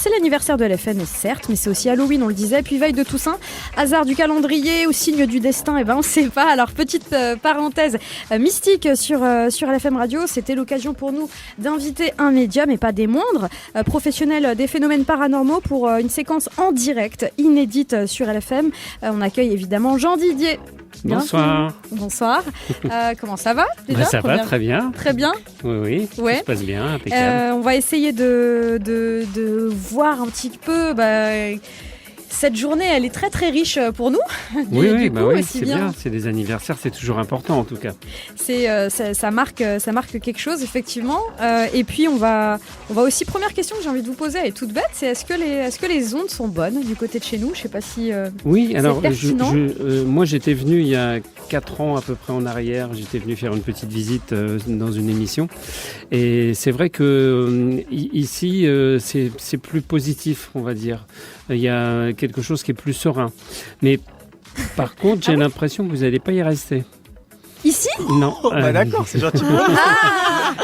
c'est l'anniversaire de LFM, certes, mais c'est aussi Halloween, on le disait, puis veille de Toussaint, hasard du calendrier ou signe du destin, on ne sait pas. Alors petite parenthèse mystique sur LFM Radio, c'était l'occasion pour nous d'inviter un médium, et pas des moindres, professionnel des phénomènes paranormaux pour une séquence en direct, inédite sur LFM. On accueille évidemment Jean Didier. Bonsoir. Bonsoir. Comment ça va déjà? Ça va très bien. Très bien. Oui, ouais. Ça se passe bien, impeccable. On va essayer de voir un petit peu... cette journée, elle est très très riche pour nous. Oui, c'est bien. C'est des anniversaires, c'est toujours important en tout cas. Ça marque quelque chose effectivement. Et puis on va aussi, première question que j'ai envie de vous poser, elle est toute bête, c'est est-ce que les ondes sont bonnes du côté de chez nous? Je sais pas si. Oui, alors pertinent. moi j'étais venu il y a 4 ans à peu près en arrière. J'étais venu faire une petite visite dans une émission. Et c'est vrai que ici c'est plus positif, on va dire. Il y a quelque chose qui est plus serein. Mais par contre, j'ai l'impression que vous n'allez pas y rester. Ici ? Non. D'accord, c'est gentil.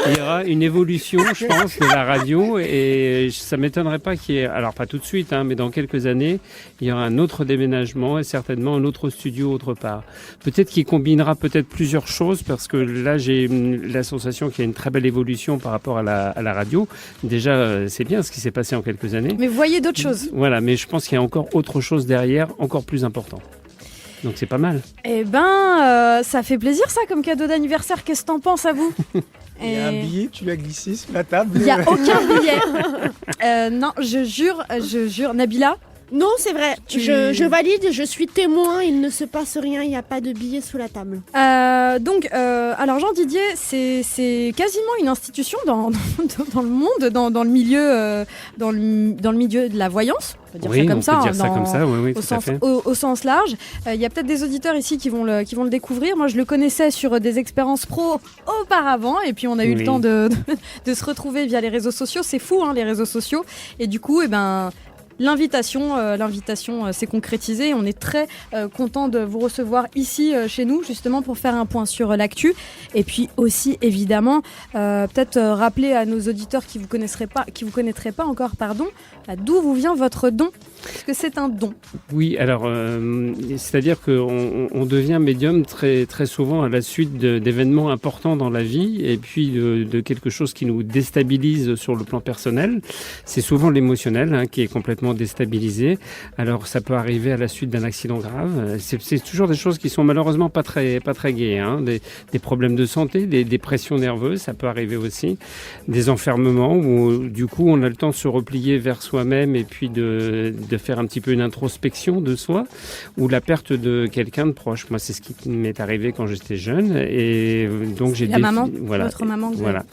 Il y aura une évolution, je pense, de la radio et ça ne m'étonnerait pas qu'il y ait, alors pas tout de suite, mais dans quelques années, il y aura un autre déménagement et certainement un autre studio autre part. Peut-être qu'il combinera plusieurs choses parce que là, j'ai la sensation qu'il y a une très belle évolution par rapport à la radio. Déjà, c'est bien ce qui s'est passé en quelques années. Mais vous voyez d'autres choses ? Voilà, mais je pense qu'il y a encore autre chose derrière, encore plus important. Donc c'est pas mal. Eh ça fait plaisir ça comme cadeau d'anniversaire. Qu'est-ce que t'en penses à vous ? Il y a un billet, tu l'as glissé sur la table. Il n'y a aucun billet. Non, je jure. Nabila ? Non, c'est vrai. Je valide, je suis témoin, il ne se passe rien, il n'y a pas de billets sous la table. Alors Jean Didier, c'est quasiment une institution dans le monde, dans le milieu, dans le milieu de la voyance. On peut dire ça comme ça, oui, tout à fait. Au sens large. Il y a peut-être des auditeurs ici qui vont le découvrir. Moi, je le connaissais sur des expériences pro auparavant, et puis on a eu le temps de se retrouver via les réseaux sociaux. C'est fou, les réseaux sociaux. Et du coup, l'invitation s'est concrétisée. On est très content de vous recevoir ici chez nous, justement pour faire un point sur l'actu. Et puis aussi, évidemment, peut-être rappeler à nos auditeurs qui vous connaîtraient pas encore, d'où vous vient votre don. Est-ce que c'est un don ? Oui, alors, c'est-à-dire qu'on devient médium très, très souvent à la suite d'événements importants dans la vie et puis de quelque chose qui nous déstabilise sur le plan personnel. C'est souvent l'émotionnel qui est complètement déstabilisé. Alors, ça peut arriver à la suite d'un accident grave. C'est toujours des choses qui sont malheureusement pas très gaies. Des problèmes de santé, des dépressions nerveuses, ça peut arriver aussi. Des enfermements où, du coup, on a le temps de se replier vers soi-même et puis de faire un petit peu une introspection de soi ou la perte de quelqu'un de proche. Moi, c'est ce qui m'est arrivé quand j'étais jeune et donc j'ai votre maman. Voilà.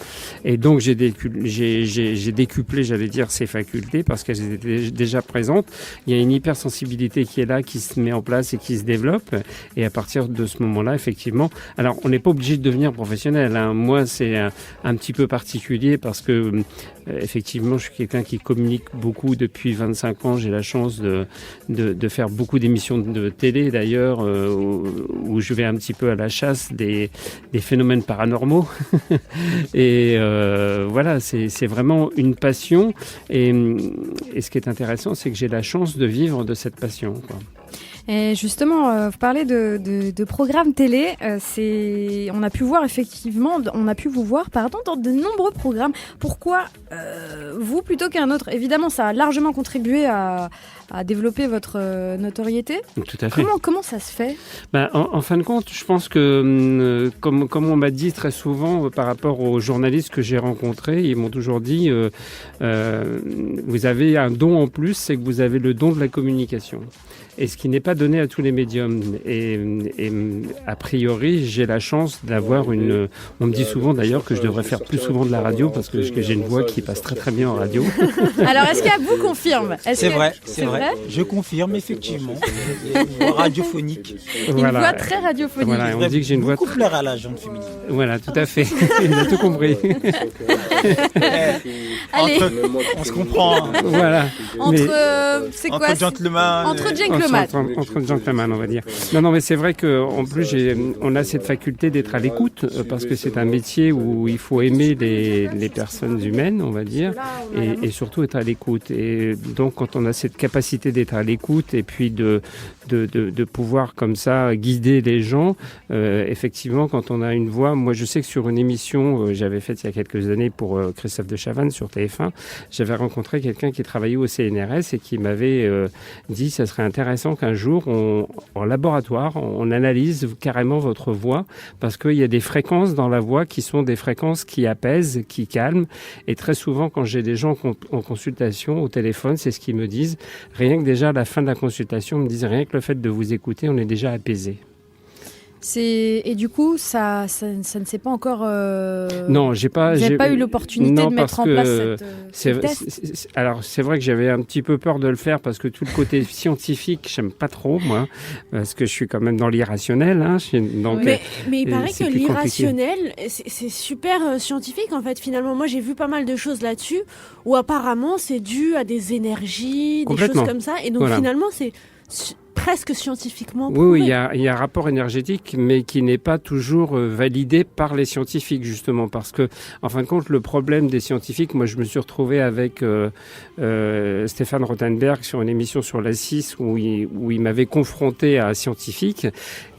Et donc j'ai décuplé, j'allais dire, ces facultés parce qu'elles étaient déjà présentes. Il y a une hypersensibilité qui est là, qui se met en place et qui se développe. Et à partir de ce moment-là, effectivement, alors on n'est pas obligé de devenir professionnel. Moi, c'est un petit peu particulier parce que effectivement, je suis quelqu'un qui communique beaucoup depuis 25 ans. J'ai la chance de faire beaucoup d'émissions de télé d'ailleurs où je vais un petit peu à la chasse des phénomènes paranormaux et voilà, c'est vraiment une passion et ce qui est intéressant, c'est que j'ai la chance de vivre de cette passion, quoi. Et justement, vous parlez de programmes télé. On a pu vous voir dans de nombreux programmes. Pourquoi vous plutôt qu'un autre ? Évidemment, ça a largement contribué à développer votre notoriété. Tout à fait. Comment ça se fait ? En fin de compte, je pense que, comme on m'a dit très souvent par rapport aux journalistes que j'ai rencontrés, ils m'ont toujours dit vous avez un don en plus, c'est que vous avez le don de la communication. Et ce qui n'est pas donné à tous les médiums. Et a priori, j'ai la chance d'avoir on me dit souvent d'ailleurs que je devrais faire plus souvent de la radio parce que j'ai une voix qui passe très très bien en radio. Alors, est-ce qu'elle vous confirme ? C'est vrai. Je confirme, effectivement. Une voix radiophonique. Une voix très radiophonique. Voilà, on dit que j'ai une voix... Beaucoup plaire à la gente féminine. Voilà, tout à fait. Il a tout compris. Allez. On se comprend. Voilà. c'est quoi Entre gentlemen. Entre gentlemen. Entre gentlemen, on va dire. Non, mais c'est vrai qu'en plus, on a cette faculté d'être à l'écoute, parce que c'est un métier où il faut aimer les personnes humaines, on va dire, et surtout être à l'écoute. Et donc, quand on a cette capacité d'être à l'écoute et puis de pouvoir comme ça guider les gens, effectivement, quand on a une voix, moi je sais que sur une émission j'avais faite il y a quelques années pour Christophe de Chavannes sur TF1, j'avais rencontré quelqu'un qui travaillait au CNRS et qui m'avait dit ça serait intéressant qu'un jour en laboratoire on analyse carrément votre voix, parce qu'il y a des fréquences dans la voix qui sont des fréquences qui apaisent, qui calment, et très souvent quand j'ai des gens en consultation au téléphone, c'est ce qu'ils me disent, rien que déjà à la fin de la consultation, ils me disent rien que le fait de vous écouter, on est déjà apaisé. Et du coup, ça ne s'est pas encore. Non, vous n'avez pas eu l'opportunité de mettre en place cette test. Alors, c'est vrai que j'avais un petit peu peur de le faire parce que tout le côté scientifique, j'aime pas trop, moi, parce que je suis quand même dans l'irrationnel. Hein, donc, mais il paraît que l'irrationnel, c'est super scientifique, en fait, finalement. Moi, j'ai vu pas mal de choses là-dessus où apparemment, c'est dû à des énergies, des choses comme ça. Et donc, finalement, c'est presque scientifiquement prouvé. Oui, il y a un rapport énergétique, mais qui n'est pas toujours validé par les scientifiques, justement, parce que, en fin de compte, le problème des scientifiques, moi, je me suis retrouvé avec Stéphane Rothenberg sur une émission sur la 6 où il m'avait confronté à un scientifique,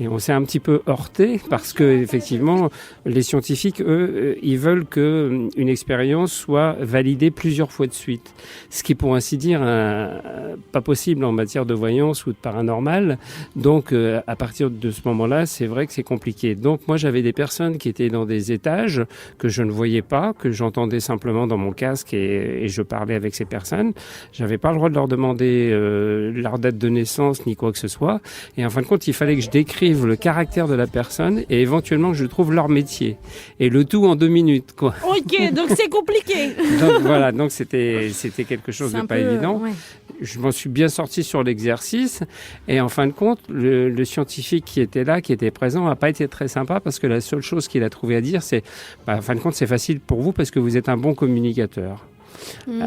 et on s'est un petit peu heurté, parce que, effectivement, les scientifiques, eux, ils veulent que une expérience soit validée plusieurs fois de suite, ce qui est, pour ainsi dire, pas possible en matière de voyance ou de paranormal. Donc, à partir de ce moment-là, c'est vrai que c'est compliqué. Donc, moi, j'avais des personnes qui étaient dans des étages que je ne voyais pas, que j'entendais simplement dans mon casque et je parlais avec ces personnes. J'avais pas le droit de leur demander leur date de naissance ni quoi que ce soit. Et en fin de compte, il fallait que je décrive le caractère de la personne et éventuellement que je trouve leur métier. Et le tout en 2 minutes, quoi. Ok, donc c'est compliqué. Donc, voilà, donc c'était quelque chose de pas évident. Ouais. Je m'en suis bien sorti sur l'exercice et en fin de compte, le scientifique qui était là, qui était présent, n'a pas été très sympa parce que la seule chose qu'il a trouvé à dire, c'est en fin de compte, c'est facile pour vous parce que vous êtes un bon communicateur.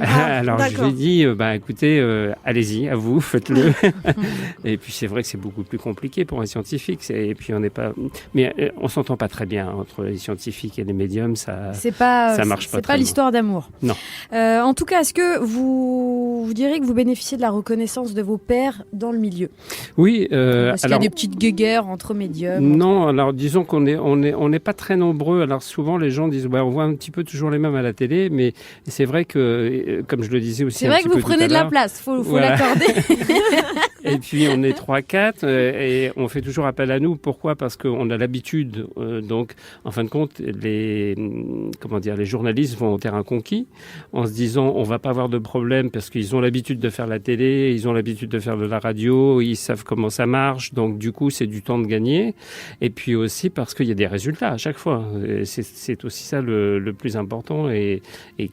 Alors je lui ai dit, écoutez, allez-y, à vous, faites-le. Et puis c'est vrai que c'est beaucoup plus compliqué pour un scientifique. Et puis on n'est pas, mais on s'entend pas très bien entre les scientifiques et les médiums. Ça marche pas. C'est pas l'histoire d'amour. Non. En tout cas, est-ce que vous diriez que vous bénéficiez de la reconnaissance de vos pairs dans le milieu? Oui. Parce qu'il y a des petites guéguerres entre médiums. Non, alors disons qu'on n'est pas très nombreux. Alors souvent les gens disent, on voit un petit peu toujours les mêmes à la télé, mais c'est vrai que comme je le disais aussi, c'est vrai que vous prenez de la place, faut l'accorder. Et puis on est 3-4 et on fait toujours appel à nous. Pourquoi ? Parce qu'on a l'habitude. Donc, en fin de compte, les journalistes vont au terrain conquis en se disant on va pas avoir de problème parce qu'ils ont l'habitude de faire la télé, ils ont l'habitude de faire de la radio, ils savent comment ça marche. Donc du coup, c'est du temps de gagner. Et puis aussi parce qu'il y a des résultats à chaque fois. C'est aussi ça le plus important et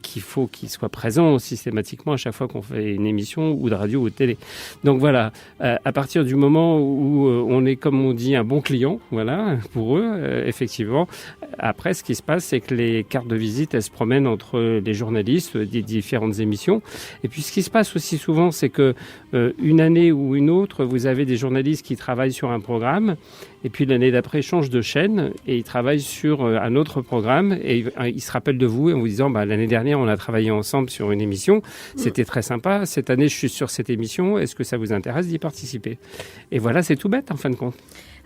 qu'il faut qu'il soit présent systématiquement à chaque fois qu'on fait une émission ou de radio ou de télé. Donc voilà. À partir du moment où on est, comme on dit, un bon client, voilà, pour eux, effectivement. Après, ce qui se passe, c'est que les cartes de visite, elles se promènent entre les journalistes des différentes émissions. Et puis, ce qui se passe aussi souvent, c'est que une année ou une autre, vous avez des journalistes qui travaillent sur un programme. Et puis l'année d'après, ils changent de chaîne et ils travaillent sur un autre programme et ils se rappellent de vous en vous disant l'année dernière, on a travaillé ensemble sur une émission. C'était très sympa. Cette année, je suis sur cette émission. Est-ce que ça vous intéresse d'y participer ? Et voilà, c'est tout bête en fin de compte.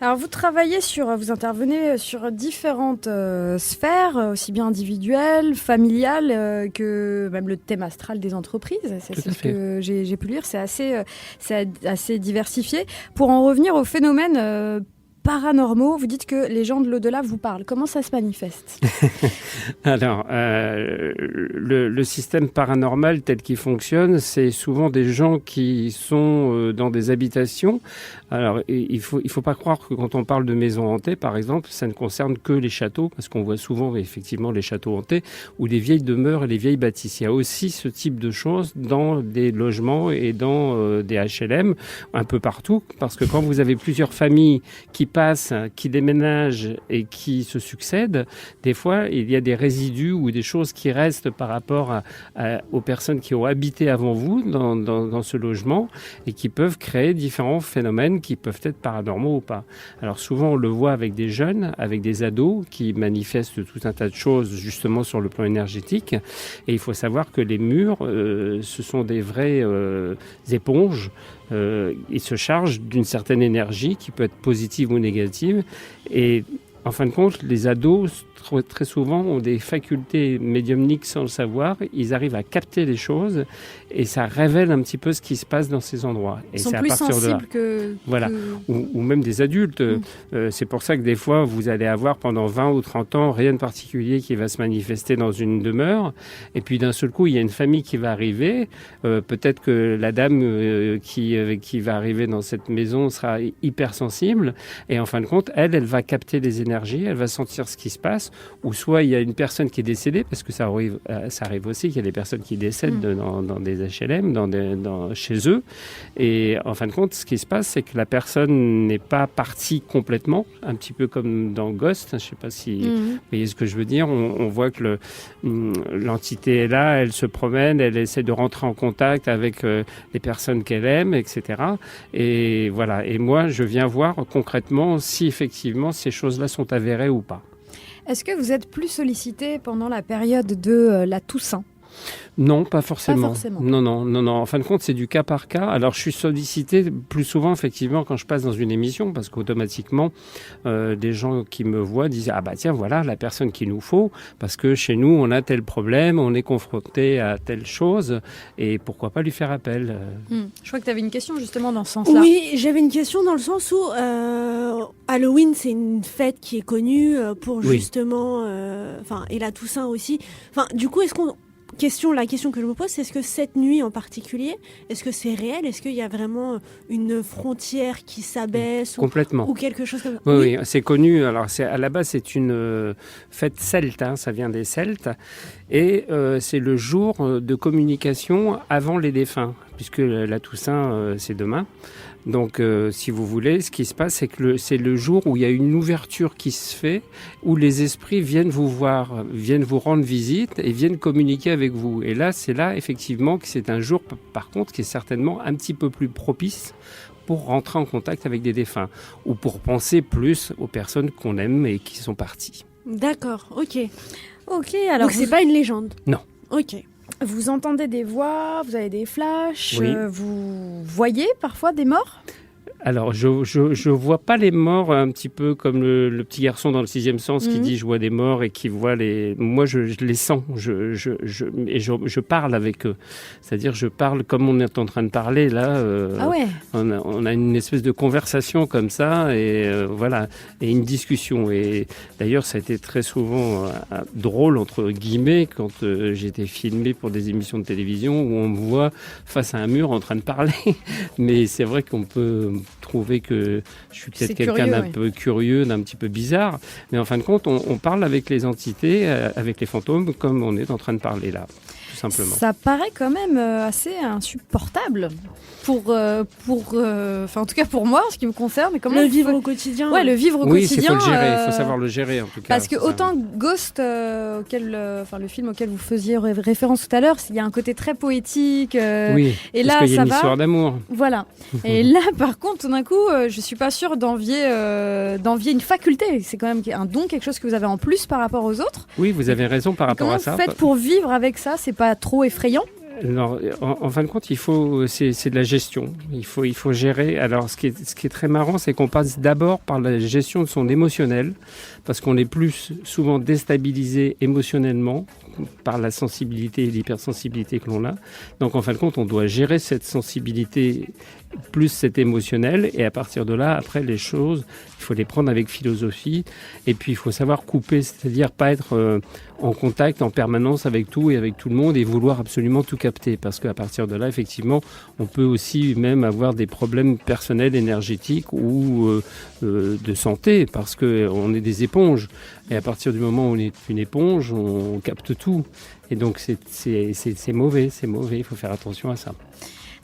Alors vous vous intervenez sur différentes sphères, aussi bien individuelles, familiales, que même le thème astral des entreprises. C'est ce que j'ai pu lire. C'est assez diversifié. Pour en revenir au phénomène paranormaux, vous dites que les gens de l'au-delà vous parlent. Comment ça se manifeste ? Alors, le système paranormal tel qu'il fonctionne, c'est souvent des gens qui sont dans des habitations. Alors, il faut pas croire que quand on parle de maisons hantées, par exemple, ça ne concerne que les châteaux, parce qu'on voit souvent effectivement les châteaux hantés ou les vieilles demeures et les vieilles bâtisses. Il y a aussi ce type de choses dans des logements et dans des HLM, un peu partout, parce que quand vous avez plusieurs familles qui passent, qui déménagent et qui se succèdent, des fois, il y a des résidus ou des choses qui restent par rapport aux personnes qui ont habité avant vous dans ce logement et qui peuvent créer différents phénomènes qui peuvent être paranormaux ou pas. Alors souvent, on le voit avec des jeunes, avec des ados qui manifestent tout un tas de choses justement sur le plan énergétique. Et il faut savoir que les murs, ce sont des vraies éponges. Ils se chargent d'une certaine énergie qui peut être positive ou négative. Et en fin de compte, les ados, très souvent, ont des facultés médiumniques sans le savoir. Ils arrivent à capter les choses et ça révèle un petit peu ce qui se passe dans ces endroits. Et ils sont c'est plus à partir sensibles de là. que... Voilà. Ou même des adultes. C'est pour ça que des fois, vous allez avoir pendant 20 ou 30 ans rien de particulier qui va se manifester dans une demeure. Et puis d'un seul coup, il y a une famille qui va arriver. Peut-être que la dame qui va arriver dans cette maison sera hypersensible. Et en fin de compte, elle va capter les énergies, elle va sentir ce qui se passe. Ou soit il y a une personne qui est décédée, parce que ça arrive aussi qu'il y a des personnes qui décèdent dans des HLM, chez eux. Et en fin de compte, ce qui se passe, c'est que la personne n'est pas partie complètement, un petit peu comme dans Ghost. Je ne sais pas si vous voyez ce que je veux dire. On voit que l'entité est là, elle se promène, elle essaie de rentrer en contact avec les personnes qu'elle aime, etc. Et voilà. Et moi, je viens voir concrètement si effectivement ces choses-là sont avérées ou pas. Est-ce que vous êtes plus sollicité pendant la période de la Toussaint ? Non, pas forcément. Pas forcément. Non. En fin de compte, c'est du cas par cas. Alors, je suis sollicité plus souvent, effectivement, quand je passe dans une émission, parce qu'automatiquement, des gens qui me voient disent « Ah bah tiens, voilà la personne qu'il nous faut, parce que chez nous, on a tel problème, on est confronté à telle chose, et pourquoi pas lui faire appel ?» Je crois que tu avais une question justement dans ce sens-là. Oui, j'avais une question dans le sens où Halloween, c'est une fête qui est connue pour justement... et la Toussaint aussi. Du coup, la question que je me pose, c'est est-ce que cette nuit en particulier, est-ce que c'est réel ? Est-ce qu'il y a vraiment une frontière qui s'abaisse Complètement. ou quelque chose comme ça ? Oui, c'est connu. Alors, à la base, c'est une fête celte, ça vient des Celtes. Et c'est le jour de communication avant les défunts, puisque la Toussaint, c'est demain. Donc, si vous voulez, ce qui se passe, c'est que c'est le jour où il y a une ouverture qui se fait, où les esprits viennent vous voir, viennent vous rendre visite et viennent communiquer avec vous. Et là, c'est là, effectivement, que c'est un jour, par contre, qui est certainement un petit peu plus propice pour rentrer en contact avec des défunts ou pour penser plus aux personnes qu'on aime et qui sont parties. D'accord, ok. Alors donc c'est pas une légende ? Non. Ok. Vous entendez des voix, vous avez des flashs, oui. Vous voyez parfois des morts ? Alors, je vois pas les morts un petit peu comme le petit garçon dans le 6e sens qui dit je vois des morts et qui voit les... Moi, je les sens. Je parle avec eux. C'est-à-dire, je parle comme on est en train de parler là. Ah ouais. On a une espèce de conversation comme ça et voilà, et une discussion. Et d'ailleurs, ça a été très souvent drôle entre guillemets quand j'ai été filmé pour des émissions de télévision où on me voit face à un mur en train de parler. Mais c'est vrai qu'on peut trouver que je suis peut-être quelqu'un d'un peu curieux, d'un petit peu bizarre. Mais en fin de compte, on parle avec les entités, avec les fantômes, comme on est en train de parler là, tout simplement. Ça paraît quand même assez insupportable en tout cas pour moi, en ce qui me concerne. Comment le vivre au quotidien. Ouais, le vivre au quotidien. Oui, il faut le gérer, il faut savoir le gérer en tout cas. Parce que autant Ghost, le film auquel vous faisiez référence tout à l'heure, il y a un côté très poétique. Oui, et parce là, qu'il y a ça une va. histoire d'amour. Voilà. Et là, par contre, tout d'un coup, je suis pas sûre d'envier une faculté. C'est quand même un don, quelque chose que vous avez en plus par rapport aux autres. Oui, vous avez raison par rapport à ça. Comment vous faites pour vivre avec ça ? C'est pas trop effrayant ? Alors, en fin de compte, c'est de la gestion. Il faut gérer. Alors, ce qui est très marrant, c'est qu'on passe d'abord par la gestion de son émotionnel, parce qu'on est plus souvent déstabilisé émotionnellement par la sensibilité et l'hypersensibilité que l'on a. Donc, en fin de compte, on doit gérer cette sensibilité plus cet émotionnel, et à partir de là, après, les choses, il faut les prendre avec philosophie, et puis il faut savoir couper, c'est-à-dire pas être en contact en permanence avec tout et avec tout le monde et vouloir absolument tout capter, parce qu'à partir de là, effectivement, on peut aussi même avoir des problèmes personnels, énergétiques ou de santé, parce qu'on est des éponges, et à partir du moment où on est une éponge, on capte tout, et donc c'est mauvais, il faut faire attention à ça.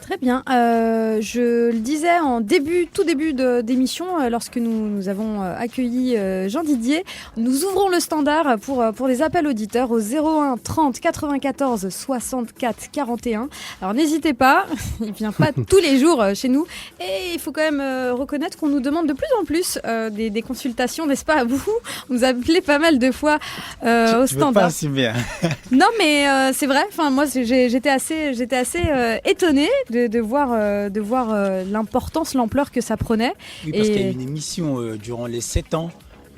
Très bien. Je le disais en tout début d'émission, lorsque nous avons accueilli Jean Didier, nous ouvrons le standard pour des appels auditeurs au 01 30 94 64 41. Alors n'hésitez pas, il vient pas tous les jours chez nous et il faut quand même reconnaître qu'on nous demande de plus en plus des consultations, n'est-ce pas? Vous nous appelez pas mal de fois au standard. Pas si bien. Non mais c'est vrai. Enfin moi j'étais assez étonnée de voir l'importance, l'ampleur que ça prenait. Oui, parce qu'il y a eu une émission durant les 7 ans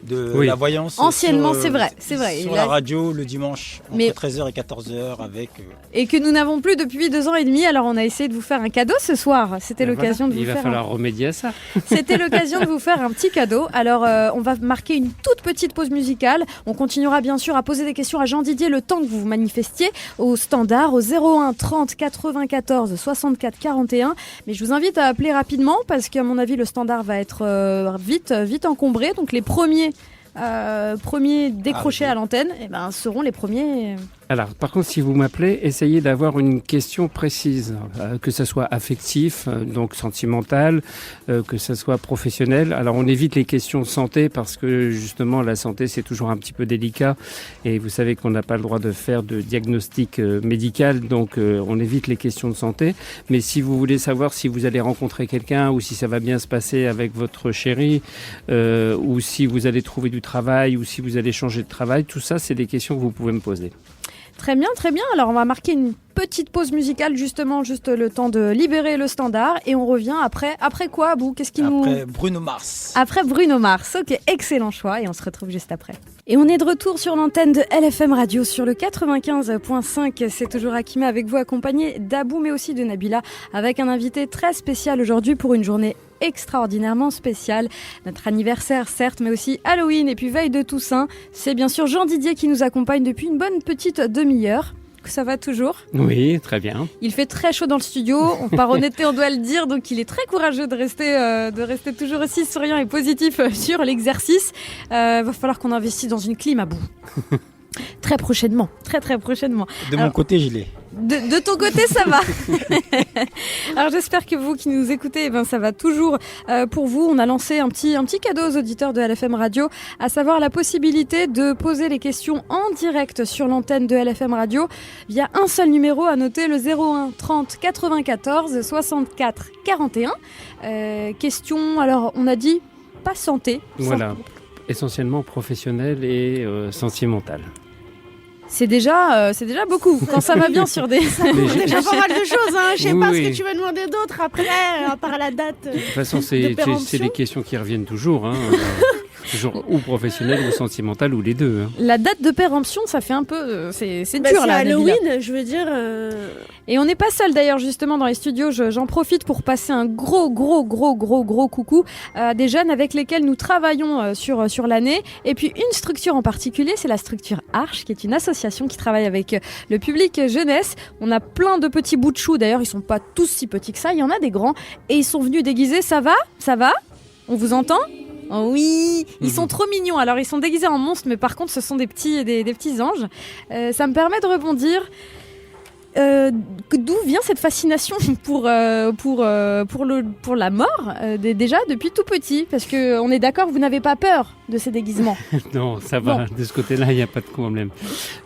de la voyance. Anciennement, c'est vrai. Sur la radio, le dimanche, entre 13h et 14h avec... Et que nous n'avons plus depuis 2 ans et demi, alors on a essayé de vous faire un cadeau ce soir. C'était l'occasion de vous faire... Il va falloir remédier à ça. C'était l'occasion de vous faire un petit cadeau. Alors, on va marquer une toute petite pause musicale. On continuera bien sûr à poser des questions à Jean Didier le temps que vous vous manifestiez au standard, au 01 30 94 64 41. Mais je vous invite à appeler rapidement parce qu'à mon avis, le standard va être vite encombré. Donc, les premiers décrochés à l'antenne seront les premiers. Alors, par contre, si vous m'appelez, essayez d'avoir une question précise, que ça soit affectif, donc sentimental, que ça soit professionnel. Alors, on évite les questions de santé parce que justement, la santé, c'est toujours un petit peu délicat et vous savez qu'on n'a pas le droit de faire de diagnostic médical, donc on évite les questions de santé. Mais si vous voulez savoir si vous allez rencontrer quelqu'un ou si ça va bien se passer avec votre chéri, ou si vous allez trouver du travail ou si vous allez changer de travail, tout ça, c'est des questions que vous pouvez me poser. Très bien. Alors, on va marquer une petite pause musicale, justement, juste le temps de libérer le standard. Et on revient après. Après quoi, Abou? Après Bruno Mars. Après Bruno Mars. Ok, excellent choix. Et on se retrouve juste après. Et on est de retour sur l'antenne de LFM Radio sur le 95.5. C'est toujours Akima avec vous, accompagné d'Abou, mais aussi de Nabila, avec un invité très spécial aujourd'hui pour une journée extraordinairement spéciale. Notre anniversaire, certes, mais aussi Halloween et puis veille de Toussaint. C'est bien sûr Jean Didier qui nous accompagne depuis une bonne petite demi-heure. Ça va toujours? Oui, très bien. Il fait très chaud dans le studio. Par honnêteté, on doit le dire. Donc, il est très courageux de rester toujours aussi souriant et positif sur l'exercice. Va falloir qu'on investisse dans une clim à bout. Très prochainement. Très prochainement. Mon côté, je l'ai. De ton côté, ça va. Alors j'espère que vous qui nous écoutez, ça va toujours pour vous. On a lancé un petit cadeau aux auditeurs de LFM Radio, à savoir la possibilité de poser les questions en direct sur l'antenne de LFM Radio via un seul numéro, à noter le 01 30 94 64 41. Question, alors on a dit pas santé. Voilà, essentiellement professionnel et sentimental. C'est déjà beaucoup. Quand ça va bien sur des... déjà pas mal de choses. Je sais pas ce que tu vas demander d'autre après, à part la date. De toute façon, c'est des questions qui reviennent toujours. Toujours ou professionnel ou sentimental ou les deux. La date de péremption, ça fait un peu... C'est dur c'est là. Halloween, je veux dire... Et on n'est pas seul d'ailleurs justement dans les studios. J'en profite pour passer un gros coucou à des jeunes avec lesquels nous travaillons sur l'année. Et puis une structure en particulier, c'est la structure Arche, qui est une association qui travaille avec le public jeunesse. On a plein de petits bouts de chou. D'ailleurs, ils sont pas tous si petits que ça. Il y en a des grands. Et ils sont venus déguisés. Ça va? On vous entend? Oh oui, ils sont trop mignons. Alors ils sont déguisés en monstres, mais par contre ce sont des petits anges. Ça me permet de rebondir. D'où vient cette fascination pour la mort déjà depuis tout petit? Parce que on est d'accord, vous n'avez pas peur de ces déguisements? Non, ça va. De ce côté-là, il n'y a pas de problème.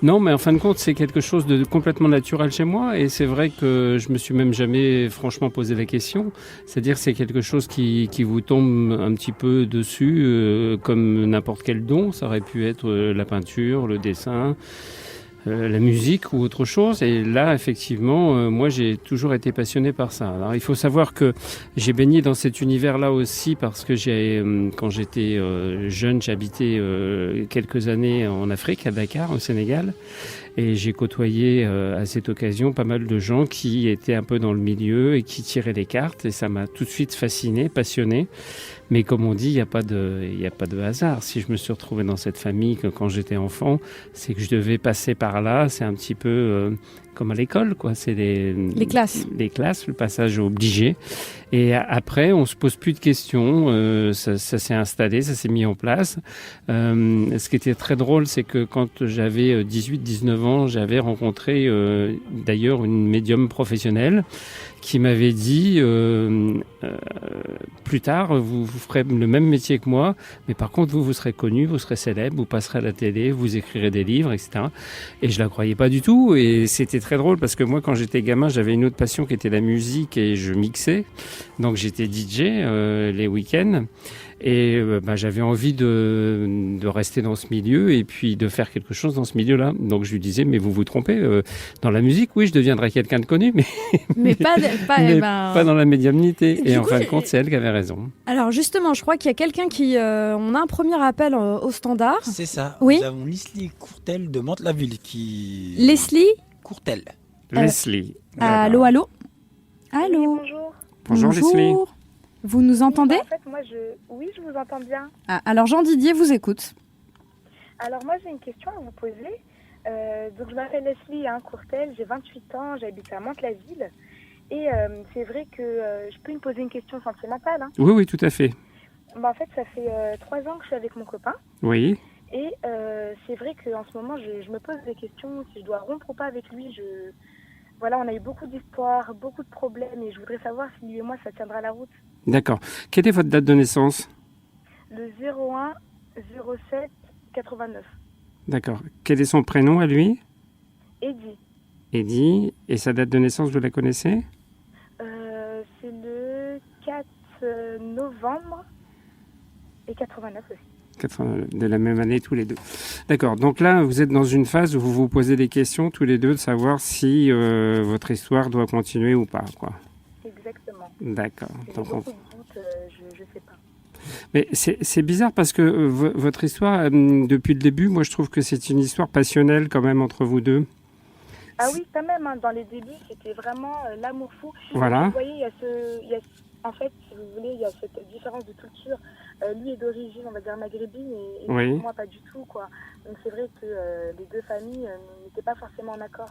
Non, mais en fin de compte, c'est quelque chose de complètement naturel chez moi, et c'est vrai que je me suis même jamais franchement posé la question. C'est-à-dire, c'est quelque chose qui vous tombe un petit peu dessus, comme n'importe quel don. Ça aurait pu être la peinture, le dessin, la musique ou autre chose. Et là, effectivement, moi, j'ai toujours été passionné par ça. Alors, il faut savoir que j'ai baigné dans cet univers-là aussi parce que quand j'étais jeune, j'habitais quelques années en Afrique, à Dakar, au Sénégal. Et j'ai côtoyé à cette occasion pas mal de gens qui étaient un peu dans le milieu et qui tiraient les cartes. Et ça m'a tout de suite fasciné, passionné. Mais comme on dit, il n'y a pas de hasard. Si je me suis retrouvé dans cette famille quand j'étais enfant, c'est que je devais passer par là. C'est un petit peu comme à l'école, quoi. C'est les classes. Les classes, le passage obligé. Et après, on se pose plus de questions. Ça s'est installé, ça s'est mis en place. Ce qui était très drôle, c'est que quand j'avais 18-19 ans, j'avais rencontré d'ailleurs une médium professionnelle qui m'avait dit plus tard, vous ferez le même métier que moi, mais par contre, vous serez connu, vous serez célèbre, vous passerez à la télé, vous écrirez des livres, etc. Et je la croyais pas du tout. Et c'était très drôle parce que moi, quand j'étais gamin, j'avais une autre passion qui était la musique et je mixais. Donc j'étais DJ les week-ends. Et j'avais envie de rester dans ce milieu et puis de faire quelque chose dans ce milieu-là. Donc je lui disais, mais vous vous trompez, dans la musique, oui, je deviendrai quelqu'un de connu, mais pas dans la médiumnité. Et en fin de compte, c'est elle qui avait raison. Alors justement, je crois qu'il y a quelqu'un qui... on a un premier appel au standard. C'est ça. Oui. Nous avons Leslie Courtel de Mantes-la-Ville qui... Leslie Courtel. Leslie. Allô. Oui, bonjour. Bonjour Leslie. Vous nous entendez ? En fait, moi, oui, je vous entends bien. Alors, Jean Didier vous écoute. Alors, moi, j'ai une question à vous poser. Donc, je m'appelle Leslie Courtel, j'ai 28 ans, j'habite à Mantes-la-Ville. Et c'est vrai que je peux me poser une question sentimentale. Hein. Oui, tout à fait. En fait, ça fait 3 ans que je suis avec mon copain. Oui. Et c'est vrai qu'en ce moment, je me pose des questions, si je dois rompre ou pas avec lui. Voilà, on a eu beaucoup d'histoires, beaucoup de problèmes, et je voudrais savoir si lui et moi, ça tiendra la route. D'accord. Quelle est votre date de naissance ? Le 01 07 89. D'accord. Quel est son prénom à lui ? Eddie. Eddie. Et sa date de naissance, vous la connaissez ? C'est le 4 novembre et 89 aussi. De la même année tous les deux. D'accord. Donc là, vous êtes dans une phase où vous vous posez des questions tous les deux de savoir si votre histoire doit continuer ou pas, quoi. Exactement. D'accord. J'ai beaucoup de doutes, je sais pas. Mais c'est bizarre parce que votre histoire, depuis le début, moi je trouve que c'est une histoire passionnelle quand même entre vous deux. Ah oui, quand même. Dans les débuts, c'était vraiment l'amour fou. Voilà. Vous voyez, en fait, si vous voulez, il y a cette différence de culture. Lui est d'origine, on va dire, maghrébine et oui. Moi, pas du tout, quoi. Donc c'est vrai que les deux familles n'étaient pas forcément en accord.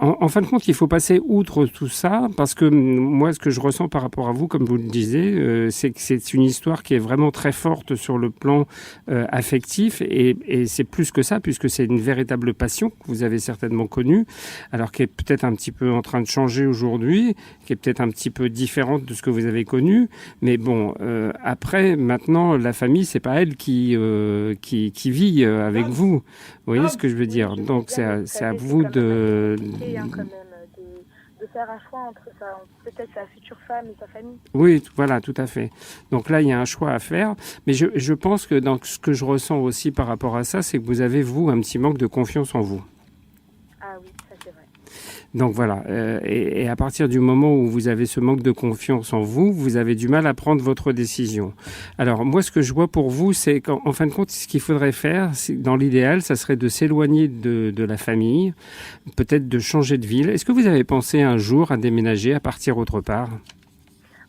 En fin de compte, il faut passer outre tout ça parce que moi, ce que je ressens par rapport à vous, comme vous le disiez, c'est que c'est une histoire qui est vraiment très forte sur le plan affectif et c'est plus que ça puisque c'est une véritable passion que vous avez certainement connue, alors qui est peut-être un petit peu en train de changer aujourd'hui, qui est peut-être un petit peu différente de ce que vous avez connu. Mais bon, après, maintenant, la famille, c'est pas elle qui vit avec vous. Vous voyez ce que je veux dire ? Donc c'est à vous de faire un choix entre peut-être sa future femme et sa famille. Oui, voilà, tout à fait. Donc là, il y a un choix à faire. Mais je pense que dans ce que je ressens aussi par rapport à ça, c'est que vous avez, vous, un petit manque de confiance en vous. Ah oui, ça c'est vrai. Donc voilà, et à partir du moment où vous avez ce manque de confiance en vous, vous avez du mal à prendre votre décision. Alors moi, ce que je vois pour vous, c'est qu'en fin de compte, ce qu'il faudrait faire, dans l'idéal, ça serait de s'éloigner de la famille, peut-être de changer de ville. Est-ce que vous avez pensé un jour à déménager, à partir autre part ?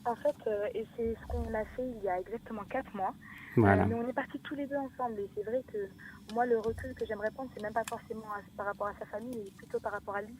En fait, et c'est ce qu'on a fait il y a exactement 4 mois. Voilà. Mais on est partis tous les deux ensemble et c'est vrai que moi, le recul que j'aimerais prendre, c'est même pas forcément par rapport à sa famille, mais plutôt par rapport à lui.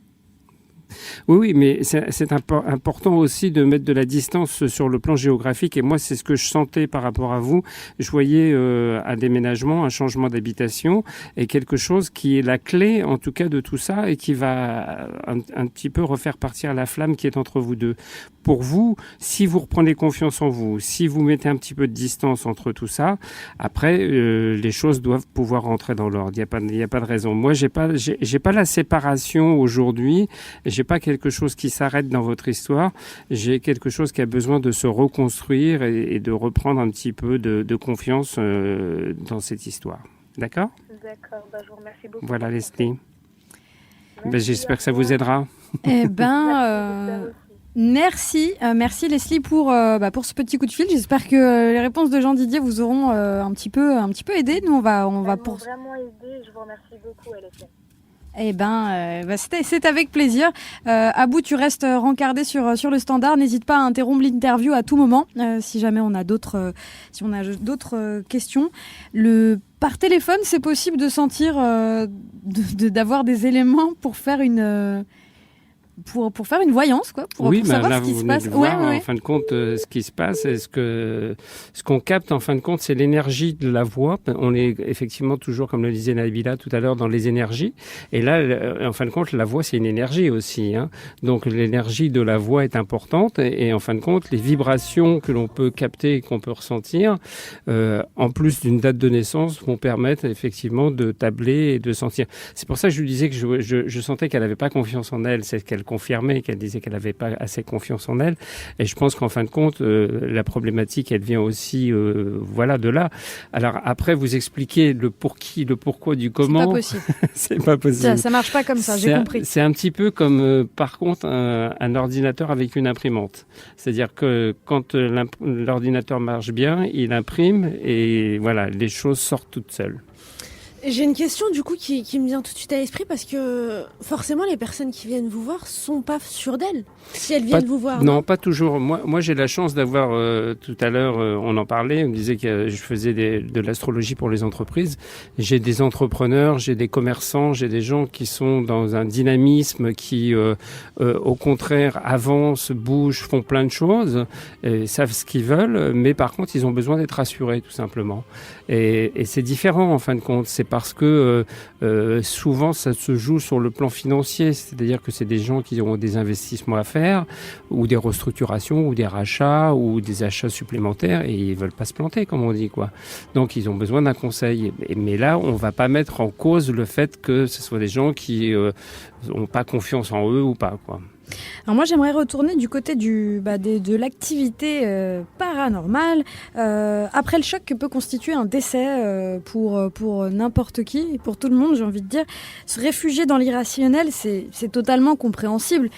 Oui, mais c'est important aussi de mettre de la distance sur le plan géographique. Et moi, c'est ce que je sentais par rapport à vous. Je voyais un déménagement, un changement d'habitation et quelque chose qui est la clé, en tout cas, de tout ça et qui va un petit peu refaire partir la flamme qui est entre vous deux. Pour vous, si vous reprenez confiance en vous, si vous mettez un petit peu de distance entre tout ça, après, les choses doivent pouvoir rentrer dans l'ordre. Il y a pas de raison. Moi, j'ai pas la séparation aujourd'hui. J'ai pas quelque chose qui s'arrête dans votre histoire. J'ai quelque chose qui a besoin de se reconstruire et de reprendre un petit peu de confiance dans cette histoire. D'accord ? D'accord. Je vous remercie beaucoup. Voilà, Leslie. J'espère que ça vous aidera. Eh ben... Merci Leslie pour ce petit coup de fil. J'espère que les réponses de Jean Didier vous auront un petit peu aidé. Nous on va vraiment aidé. Je vous remercie beaucoup, LFM. C'est avec plaisir. Abou, tu restes rencardé sur le standard. N'hésite pas à interrompre l'interview à tout moment si jamais on a d'autres questions. Par téléphone, c'est possible de sentir, d'avoir des éléments pour faire pour faire une voyance, quoi, pour savoir là, ce qui se passe. En fin de compte, ce qui se passe, ce qu'on capte, en fin de compte, c'est l'énergie de la voix. On est effectivement toujours, comme le disait Nabila tout à l'heure, dans les énergies. Et là, en fin de compte, la voix, c'est une énergie aussi. Donc, l'énergie de la voix est importante. Et en fin de compte, les vibrations que l'on peut capter et qu'on peut ressentir, en plus d'une date de naissance, vont permettre effectivement de tabler et de sentir. C'est pour ça que je lui disais que je sentais qu'elle n'avait pas confiance en elle. C'est qu'elle confirmait, qu'elle disait qu'elle n'avait pas assez confiance en elle. Et je pense qu'en fin de compte, la problématique, elle vient aussi de là. Alors après, vous expliquez le pour qui, le pourquoi du comment. C'est pas possible. C'est pas possible. Ça marche pas comme ça, j'ai compris. C'est un petit peu comme, par contre, un ordinateur avec une imprimante. C'est-à-dire que quand l'ordinateur marche bien, il imprime et voilà, les choses sortent toutes seules. J'ai une question du coup qui me vient tout de suite à l'esprit parce que forcément les personnes qui viennent vous voir sont pas sûres d'elles si elles viennent vous voir. Non, pas toujours. Moi j'ai la chance d'avoir, tout à l'heure on en parlait, on me disait que je faisais de l'astrologie pour les entreprises. J'ai des entrepreneurs, j'ai des commerçants, j'ai des gens qui sont dans un dynamisme qui au contraire avancent, bougent, font plein de choses, et savent ce qu'ils veulent, mais par contre ils ont besoin d'être rassurés tout simplement. Et c'est différent en fin de compte. C'est parce que souvent ça se joue sur le plan financier, c'est-à-dire que c'est des gens qui ont des investissements à faire ou des restructurations ou des rachats ou des achats supplémentaires et ils veulent pas se planter comme on dit quoi. Donc ils ont besoin d'un conseil. Mais là on va pas mettre en cause le fait que ce soit des gens qui ont pas confiance en eux ou pas quoi. Alors moi j'aimerais retourner du côté de l'activité paranormale après le choc que peut constituer un décès pour n'importe qui, pour tout le monde j'ai envie de dire. Se réfugier dans l'irrationnel c'est totalement compréhensible.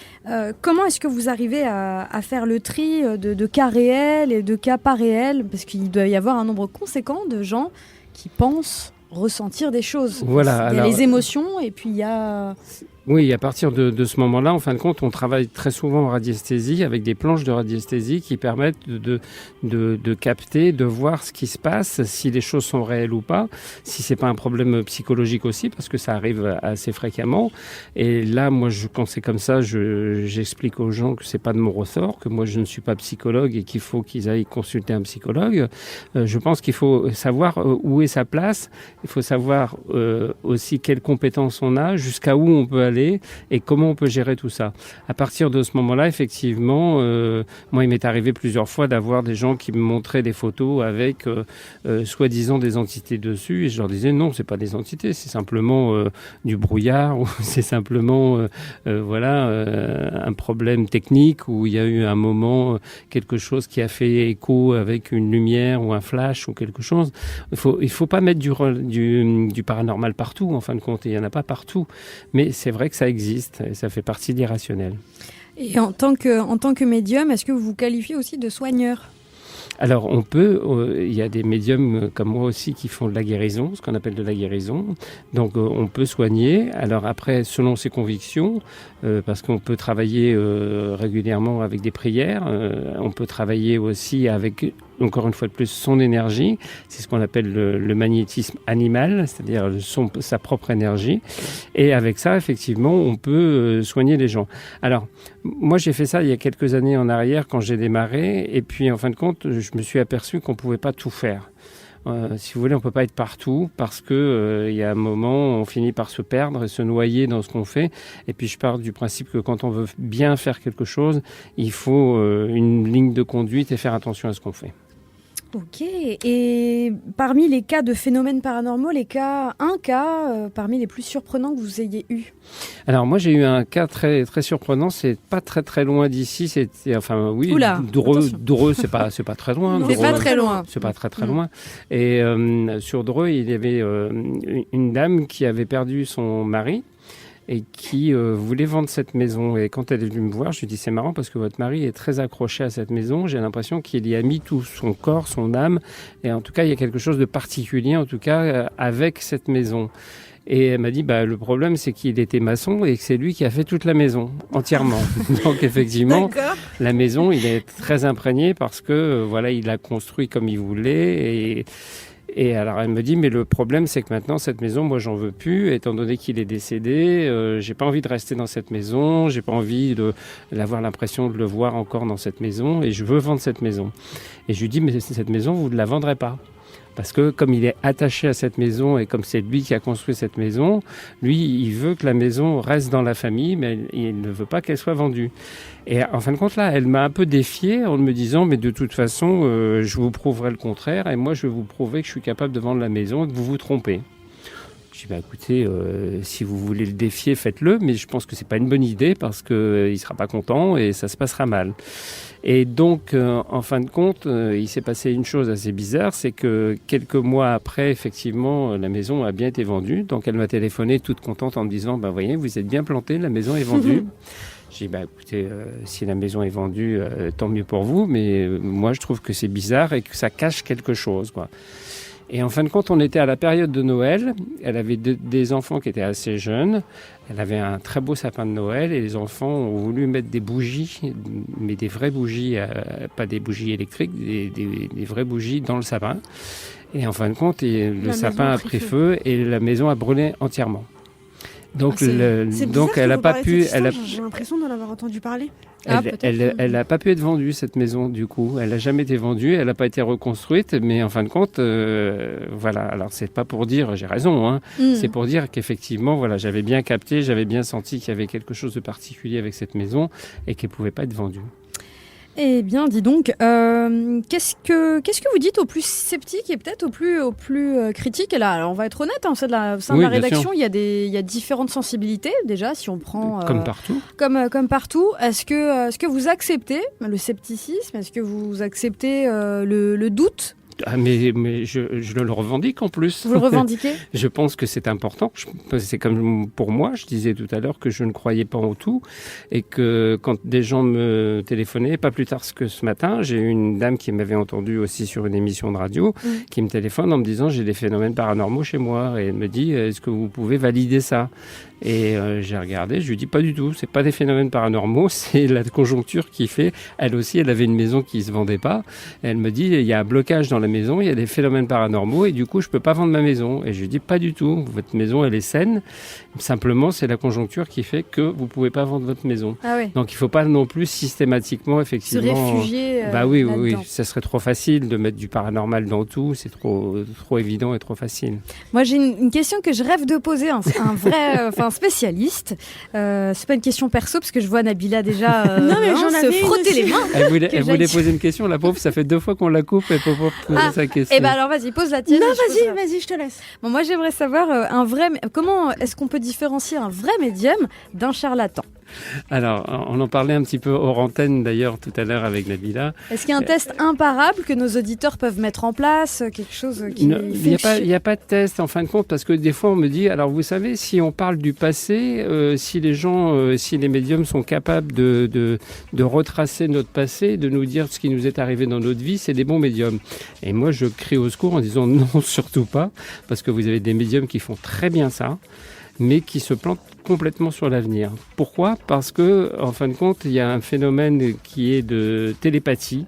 Comment est-ce que vous arrivez à faire le tri de cas réels et de cas pas réels, parce qu'il doit y avoir un nombre conséquent de gens qui pensent ressentir des choses. Voilà, il y a les émotions et puis il y a... Oui, à partir de ce moment-là, en fin de compte, on travaille très souvent en radiesthésie avec des planches de radiesthésie qui permettent de capter, de voir ce qui se passe, si les choses sont réelles ou pas, si c'est pas un problème psychologique aussi, parce que ça arrive assez fréquemment. Et là, moi, quand c'est comme ça, j'explique aux gens que c'est pas de mon ressort, que moi, je ne suis pas psychologue et qu'il faut qu'ils aillent consulter un psychologue. Je pense qu'il faut savoir où est sa place. Il faut savoir aussi quelles compétences on a, jusqu'à où on peut aller et comment on peut gérer tout ça. À partir de ce moment-là, effectivement, moi, il m'est arrivé plusieurs fois d'avoir des gens qui me montraient des photos avec soi-disant des entités dessus et je leur disais non, c'est pas des entités, c'est simplement du brouillard ou c'est simplement un problème technique où il y a eu un moment quelque chose qui a fait écho avec une lumière ou un flash ou quelque chose. Il faut pas mettre du paranormal partout, en fin de compte, il y en a pas partout, mais c'est vrai que ça existe et ça fait partie de l'irrationnel. Et en tant que médium, est-ce que vous vous qualifiez aussi de soigneur ? Alors on peut, il y a des médiums comme moi aussi qui font de la guérison, ce qu'on appelle de la guérison. Donc on peut soigner. Alors après, selon ses convictions, parce qu'on peut travailler régulièrement avec des prières, on peut travailler aussi avec, encore une fois de plus, son énergie. C'est ce qu'on appelle le magnétisme animal, c'est-à-dire sa propre énergie. Et avec ça, effectivement, on peut soigner les gens. Alors, moi, j'ai fait ça il y a quelques années en arrière quand j'ai démarré. Et puis, en fin de compte, je me suis aperçu qu'on ne pouvait pas tout faire. Si vous voulez, on peut pas être partout parce que il y a un moment, on finit par se perdre et se noyer dans ce qu'on fait. Et puis je pars du principe que quand on veut bien faire quelque chose, il faut une ligne de conduite et faire attention à ce qu'on fait. Ok, et parmi les cas de phénomènes paranormaux, un cas parmi les plus surprenants que vous ayez eu? Alors moi j'ai eu un cas très très surprenant, c'est pas très très loin d'ici, c'était Dreux, c'est pas très loin. C'est pas très loin. C'est pas très loin. Et sur Dreux, il y avait une dame qui avait perdu son mari et qui voulait vendre cette maison. Et quand elle est venue me voir, je lui ai dit, c'est marrant parce que votre mari est très accroché à cette maison. J'ai l'impression qu'il y a mis tout son corps, son âme. Et en tout cas, il y a quelque chose de particulier, en tout cas, avec cette maison. Et elle m'a dit, le problème, c'est qu'il était maçon et que c'est lui qui a fait toute la maison, entièrement. Donc, effectivement, la maison, il est très imprégné parce que, il a construit comme il voulait. Et alors, elle me dit, mais le problème, c'est que maintenant, cette maison, moi, j'en veux plus, étant donné qu'il est décédé. J'ai pas envie de rester dans cette maison. J'ai pas envie d'avoir l'impression de le voir encore dans cette maison. Et je veux vendre cette maison. Et je lui dis, mais cette maison, vous ne la vendrez pas. Parce que comme il est attaché à cette maison et comme c'est lui qui a construit cette maison, lui, il veut que la maison reste dans la famille, mais il ne veut pas qu'elle soit vendue. Et en fin de compte, là, elle m'a un peu défié en me disant, mais de toute façon, je vous prouverai le contraire et moi, je vais vous prouver que je suis capable de vendre la maison et que vous vous trompez. Je dis, écoutez, si vous voulez le défier, faites-le, mais je pense que c'est pas une bonne idée parce qu'il sera pas content et ça se passera mal. Et donc, en fin de compte, il s'est passé une chose assez bizarre, c'est que quelques mois après, effectivement, la maison a bien été vendue. Donc, elle m'a téléphoné toute contente en me disant, voyez, vous êtes bien planté, la maison est vendue. J'ai dit, écoutez, si la maison est vendue, tant mieux pour vous, mais moi, je trouve que c'est bizarre et que ça cache quelque chose, quoi. Et en fin de compte, on était à la période de Noël. Elle avait des enfants qui étaient assez jeunes. Elle avait un très beau sapin de Noël et les enfants ont voulu mettre des bougies, mais des vraies bougies, pas des bougies électriques, des vraies bougies dans le sapin. Et en fin de compte, le sapin a pris feu et la maison a brûlé entièrement. Donc, elle n'a pas pu. J'ai l'impression d'en avoir entendu parler. Elle n'a pas pu être vendue, cette maison, du coup. Elle n'a jamais été vendue, elle n'a pas été reconstruite, mais en fin de compte, Alors, c'est pas pour dire, j'ai raison, hein. C'est pour dire qu'effectivement, j'avais bien capté, j'avais bien senti qu'il y avait quelque chose de particulier avec cette maison et qu'elle ne pouvait pas être vendue. Eh bien, dis donc, qu'est-ce que vous dites aux plus sceptiques et peut-être aux plus critiques? Et là, alors, on va être honnête, au sein de la rédaction, il y a différentes sensibilités, déjà, si on prend... comme partout. Comme partout. Est-ce que vous acceptez le scepticisme? Est-ce que vous acceptez le doute? Mais je le revendique en plus. Vous le revendiquez? Je pense que c'est important. C'est comme pour moi, je disais tout à l'heure que je ne croyais pas en tout et que quand des gens me téléphonaient, pas plus tard que ce matin, j'ai eu une dame qui m'avait entendu aussi sur une émission de radio qui me téléphone en me disant j'ai des phénomènes paranormaux chez moi et elle me dit est-ce que vous pouvez valider ça? Et j'ai regardé, je lui dis pas du tout, c'est pas des phénomènes paranormaux, c'est la conjoncture qui fait. Elle aussi, elle avait une maison qui se vendait pas. Et elle me dit il y a un blocage dans la maison, il y a des phénomènes paranormaux et du coup je peux pas vendre ma maison. Et je lui dis pas du tout, votre maison elle est saine. Simplement c'est la conjoncture qui fait que vous pouvez pas vendre votre maison. Ah oui. Donc il faut pas non plus systématiquement effectivement. Se réfugier. Oui, ça serait trop facile de mettre du paranormal dans tout, c'est trop évident et trop facile. Moi j'ai une question que je rêve de poser à un vrai spécialiste. C'est pas une question perso parce que je vois Nabila déjà se frotter les mains. Elle voulait poser une question, la pauvre, ça fait 2 fois qu'on la coupe, elle peut pas poser sa question. Eh ben alors vas-y, pose la tienne. Non, vas-y, je te laisse. Bon, moi j'aimerais savoir comment est-ce qu'on peut différencier un vrai médium d'un charlatan? Alors, on en parlait un petit peu hors antenne d'ailleurs tout à l'heure avec Nabila. Est-ce qu'il y a un test imparable que nos auditeurs peuvent mettre en place? Quelque chose qui... Il n'y a pas de test en fin de compte parce que des fois on me dit, alors vous savez, si on parle du passé, si les médiums sont capables de retracer notre passé, de nous dire ce qui nous est arrivé dans notre vie, c'est des bons médiums. Et moi je crie au secours en disant non, surtout pas, parce que vous avez des médiums qui font très bien ça, mais qui se plantent complètement sur l'avenir. Pourquoi? Parce que, en fin de compte, il y a un phénomène qui est de télépathie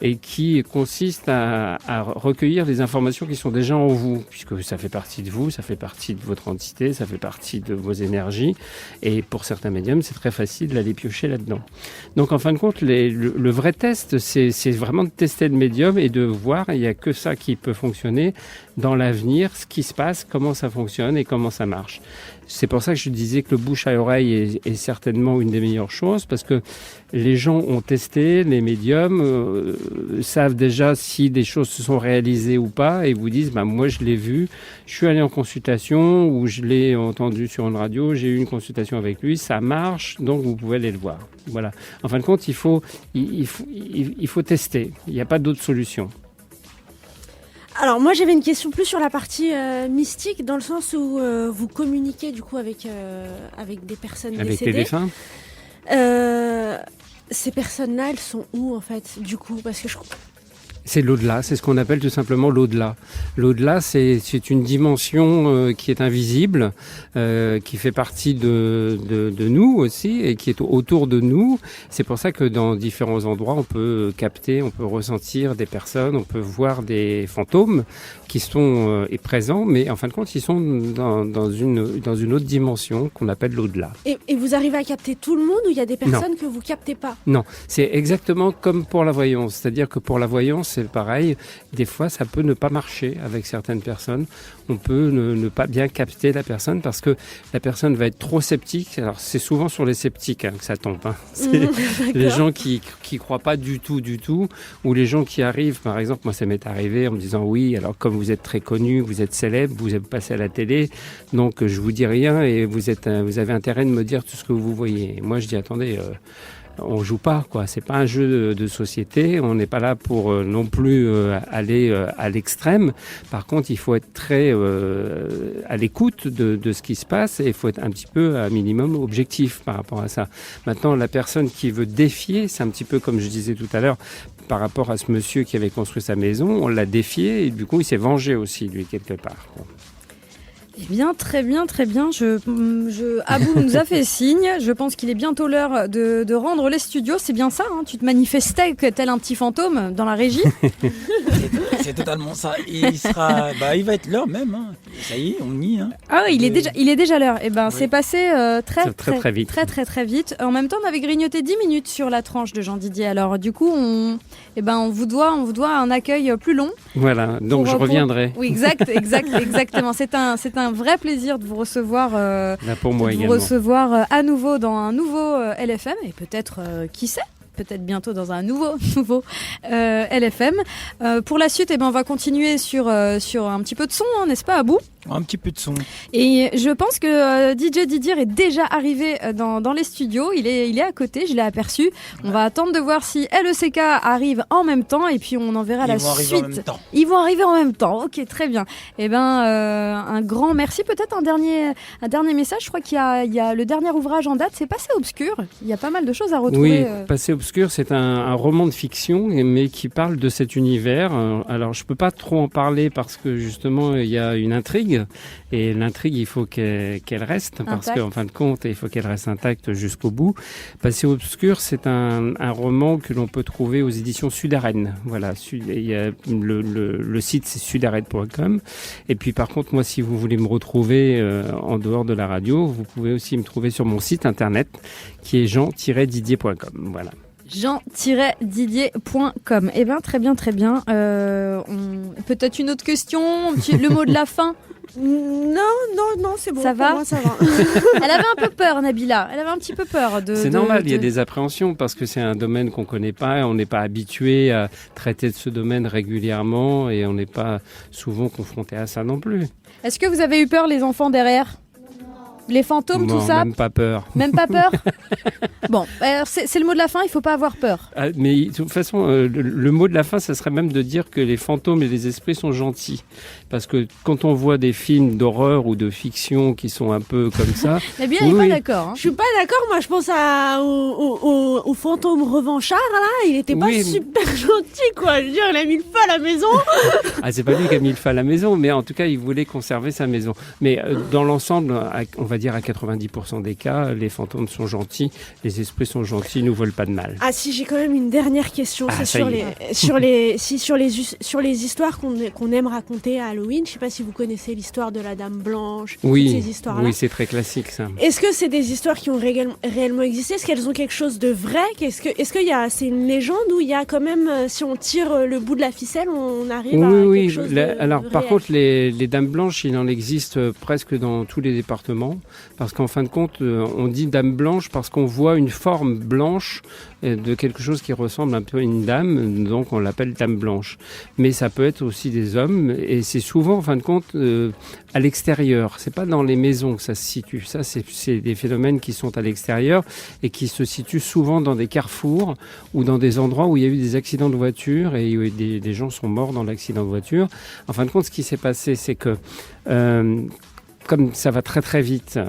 et qui consiste à recueillir des informations qui sont déjà en vous, puisque ça fait partie de vous, ça fait partie de votre entité, ça fait partie de vos énergies, et pour certains médiums, c'est très facile d'aller piocher là-dedans. Donc, en fin de compte, le vrai test, c'est vraiment de tester le médium et de voir, il n'y a que ça qui peut fonctionner dans l'avenir, ce qui se passe, comment ça fonctionne et comment ça marche. C'est pour ça que je disais que le bouche à oreille est certainement une des meilleures choses, parce que les gens ont testé, les médiums savent déjà si des choses se sont réalisées ou pas, et vous disent moi je l'ai vu, je suis allé en consultation ou je l'ai entendu sur une radio, j'ai eu une consultation avec lui, ça marche, donc vous pouvez aller le voir. Voilà. En fin de compte, il faut tester. Il n'y a pas d'autre solution. Alors moi j'avais une question plus sur la partie mystique, dans le sens où vous communiquez du coup avec des personnes avec décédées. Les défunts. Ces personnes-là, elles sont où en fait du coup? Parce que C'est l'au-delà, c'est ce qu'on appelle tout simplement l'au-delà. L'au-delà, c'est une dimension qui est invisible, qui fait partie de nous aussi et qui est autour de nous. C'est pour ça que dans différents endroits, on peut capter, on peut ressentir des personnes, on peut voir des fantômes qui sont présents, mais en fin de compte, ils sont dans une autre dimension qu'on appelle l'au-delà. Et vous arrivez à capter tout le monde ou il y a des personnes que vous captez pas? Non, c'est exactement comme pour la voyance. C'est-à-dire que pour la voyance, c'est pareil. Des fois, ça peut ne pas marcher avec certaines personnes. On peut ne pas bien capter la personne parce que la personne va être trop sceptique. Alors, c'est souvent sur les sceptiques que ça tombe. C'est les gens qui croient pas du tout, ou les gens qui arrivent. Par exemple, moi, ça m'est arrivé en me disant oui, alors comme vous êtes très connu, vous êtes célèbre, vous êtes passé à la télé, donc je vous dis rien et vous avez intérêt de me dire tout ce que vous voyez. Et moi, je dis attendez. On joue pas, quoi. C'est pas un jeu de société. On n'est pas là pour non plus aller à l'extrême. Par contre, il faut être très à l'écoute de ce qui se passe et il faut être un petit peu, à minimum, objectif par rapport à ça. Maintenant, la personne qui veut défier, c'est un petit peu comme je disais tout à l'heure, par rapport à ce monsieur qui avait construit sa maison, on l'a défié et du coup, il s'est vengé aussi, lui, quelque part, quoi. Eh bien, très bien. Abou nous a fait signe. Je pense qu'il est bientôt l'heure de rendre les studios. C'est bien ça, hein, tu te manifestais tel un petit fantôme dans la régie. C'est totalement ça. Il va être l'heure même. Hein. Ça y est, on y est. Hein. Ah oui, il est déjà l'heure. Eh ben, oui. C'est passé très vite. Très vite. En même temps, on avait grignoté 10 minutes sur la tranche de Jean Didier. Alors, du coup, on vous doit un accueil plus long. Voilà. Donc, je reviendrai. Oui, exactement. C'est un vrai plaisir de vous recevoir. Pour moi également. Recevoir à nouveau dans un nouveau LFM et peut-être qui sait. Peut-être bientôt dans un nouveau LFM. Pour la suite, on va continuer sur un petit peu de son, hein, n'est-ce pas, Abou ? Un petit peu de son. Et je pense que DJ Didier est déjà arrivé dans les studios. Il est à côté, je l'ai aperçu. On va attendre de voir si LECK arrive en même temps et puis on en verra la suite. Ils vont arriver en même temps. Ok, très bien. Un grand merci. Peut-être un dernier message. Je crois qu'il y a le dernier ouvrage en date, c'est Passé Obscur. Il y a pas mal de choses à retrouver. Oui, Passé Obscur, c'est un roman de fiction, mais qui parle de cet univers. Alors, je peux pas trop en parler parce que justement, il y a une intrigue. Et l'intrigue, il faut qu'elle reste, parce qu'en fin de compte, il faut qu'elle reste intacte jusqu'au bout. Passé Obscur, c'est un roman que l'on peut trouver aux éditions Sudarène. Voilà, il y a le site, c'est sudarène.com. Et puis, par contre, moi, si vous voulez me retrouver en dehors de la radio, vous pouvez aussi me trouver sur mon site internet, qui est jean-didier.com. Voilà. jean-didier.com. Eh bien, très bien. Peut-être une autre question, le mot de la fin. Non, c'est bon. Ça va. Moi, ça va. Elle avait un peu peur, Nabila. Elle avait un petit peu peur. C'est normal, il y a des appréhensions parce que c'est un domaine qu'on ne connaît pas. On n'est pas habitué à traiter de ce domaine régulièrement et on n'est pas souvent confronté à ça non plus. Est-ce que vous avez eu peur, les enfants, derrière ? Les fantômes, non, tout ça ? Même pas peur. Même pas peur ? Bon, c'est le mot de la fin, il ne faut pas avoir peur. Mais de toute façon, le mot de la fin, ça serait même de dire que les fantômes et les esprits sont gentils. Parce que quand on voit des films d'horreur ou de fiction qui sont un peu comme ça... Eh bien, il n'est pas d'accord. Hein. Je suis pas d'accord, moi je pense au fantôme revanchard, là, il était pas super gentil, quoi. Je veux dire, il a mis le feu à la maison. C'est pas lui qui a mis le feu à la maison, mais en tout cas, il voulait conserver sa maison. Mais dans l'ensemble, on va dire à 90% des cas, les fantômes sont gentils, les esprits sont gentils, ils nous veulent pas de mal. Ah si, j'ai quand même une dernière question, c'est sur les histoires qu'on aime raconter à Halloween. Je sais pas si vous connaissez l'histoire de la Dame Blanche, toutes ces histoires-là. Oui, c'est très classique ça. Est-ce que c'est des histoires qui ont réellement existé ? Est-ce qu'elles ont quelque chose de vrai ? C'est une légende où il y a quand même, si on tire le bout de la ficelle, on arrive à quelque chose de alors réel. par contre, les Dames Blanches, il en existe presque dans tous les départements. Parce qu'en fin de compte, on dit dame blanche parce qu'on voit une forme blanche de quelque chose qui ressemble un peu à une dame, donc on l'appelle dame blanche. Mais ça peut être aussi des hommes, et c'est souvent, en fin de compte, à l'extérieur. C'est pas dans les maisons que ça se situe. Ça, c'est des phénomènes qui sont à l'extérieur et qui se situent souvent dans des carrefours ou dans des endroits où il y a eu des accidents de voiture et où des gens sont morts dans l'accident de voiture. En fin de compte, ce qui s'est passé, c'est que comme ça va très très vite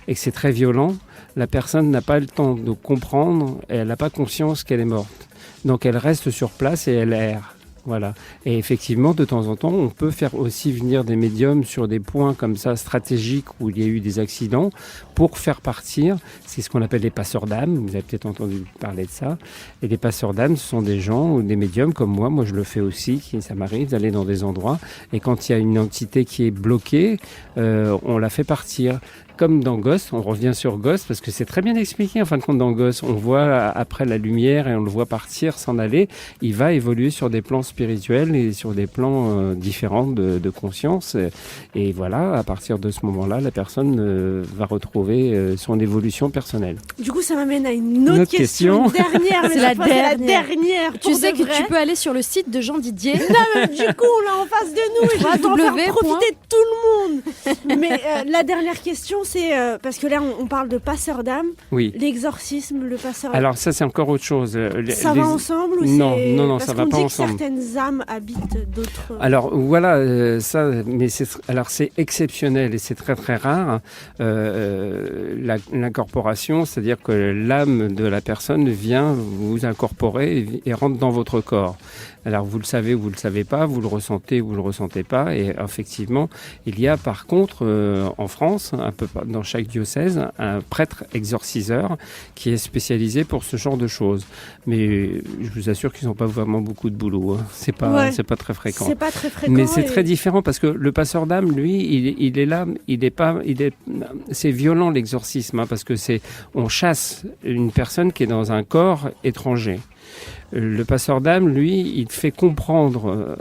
et que c'est très violent, la personne n'a pas le temps de comprendre et elle n'a pas conscience qu'elle est morte. Donc elle reste sur place et elle erre. Voilà. Et effectivement, de temps en temps, on peut faire aussi venir des médiums sur des points comme ça stratégiques où il y a eu des accidents pour faire partir. C'est ce qu'on appelle les passeurs d'âme. Vous avez peut-être entendu parler de ça. Et les passeurs d'âme, ce sont des gens ou des médiums comme moi. Moi, je le fais aussi. Ça m'arrive d'aller dans des endroits. Et quand il y a une entité qui est bloquée, on la fait partir. Comme dans Ghost, on revient sur Ghost parce que c'est très bien expliqué en fin de compte dans Ghost. On voit après la lumière et on le voit partir, s'en aller. Il va évoluer sur des plans spirituels et sur des plans différents de conscience. Et voilà, à partir de ce moment-là, la personne va retrouver son évolution personnelle. Du coup, ça m'amène à une autre question. Dernière, mais c'est la dernière. Tu sais que tu peux aller sur le site de Jean Didier. Non, mais du coup, on l'a en face de nous et je vais faire profiter de tout le monde. Mais la dernière question, c'est parce que là on parle de passeur d'âme, oui. L'exorcisme, le passeur d'âme. Alors ça c'est encore autre chose. Ça va ensemble ou non, parce ça va pas ensemble. Parce qu'on dit que certaines âmes habitent d'autres. Alors voilà, ça, mais c'est exceptionnel et c'est très très rare. L'incorporation, c'est-à-dire que l'âme de la personne vient vous incorporer et rentre dans votre corps. Alors vous le savez ou vous le savez pas, vous le ressentez ou vous le ressentez pas. Et effectivement, il y a par contre en France, un peu dans chaque diocèse, un prêtre exorciseur qui est spécialisé pour ce genre de choses. Mais je vous assure qu'ils n'ont pas vraiment beaucoup de boulot. Hein. C'est pas très fréquent. C'est pas très fréquent. Mais c'est très différent parce que le passeur d'âme, lui, il est là, c'est violent l'exorcisme, hein, parce que on chasse une personne qui est dans un corps étranger. Le passeur d'âme, lui, il fait comprendre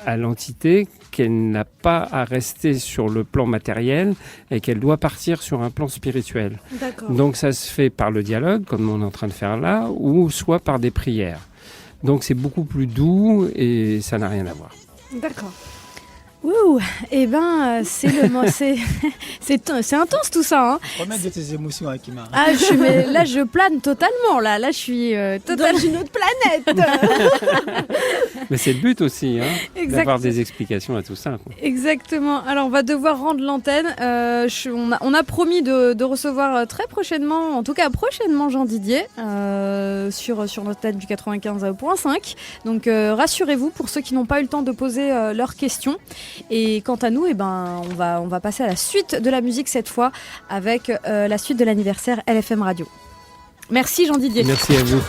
à l'entité qu'elle n'a pas à rester sur le plan matériel et qu'elle doit partir sur un plan spirituel. D'accord. Donc ça se fait par le dialogue, comme on est en train de faire là, ou soit par des prières. Donc c'est beaucoup plus doux et ça n'a rien à voir. D'accord. Ouh, eh ben, c'est intense tout ça. Hein. Remets de tes émotions, Akima. Ah, là, je plane totalement. Là, je suis dans une autre planète. Mais c'est le but aussi, hein, d'avoir des explications à tout ça. Quoi. Exactement. Alors, on va devoir rendre l'antenne. On a promis de recevoir très prochainement, en tout cas prochainement, Jean Didier sur notre antenne du 95.5. Donc, rassurez-vous pour ceux qui n'ont pas eu le temps de poser leurs questions. Et quant à nous, on va passer à la suite de la musique cette fois avec la suite de l'anniversaire LFM Radio. Merci Jean Didier. Merci à vous.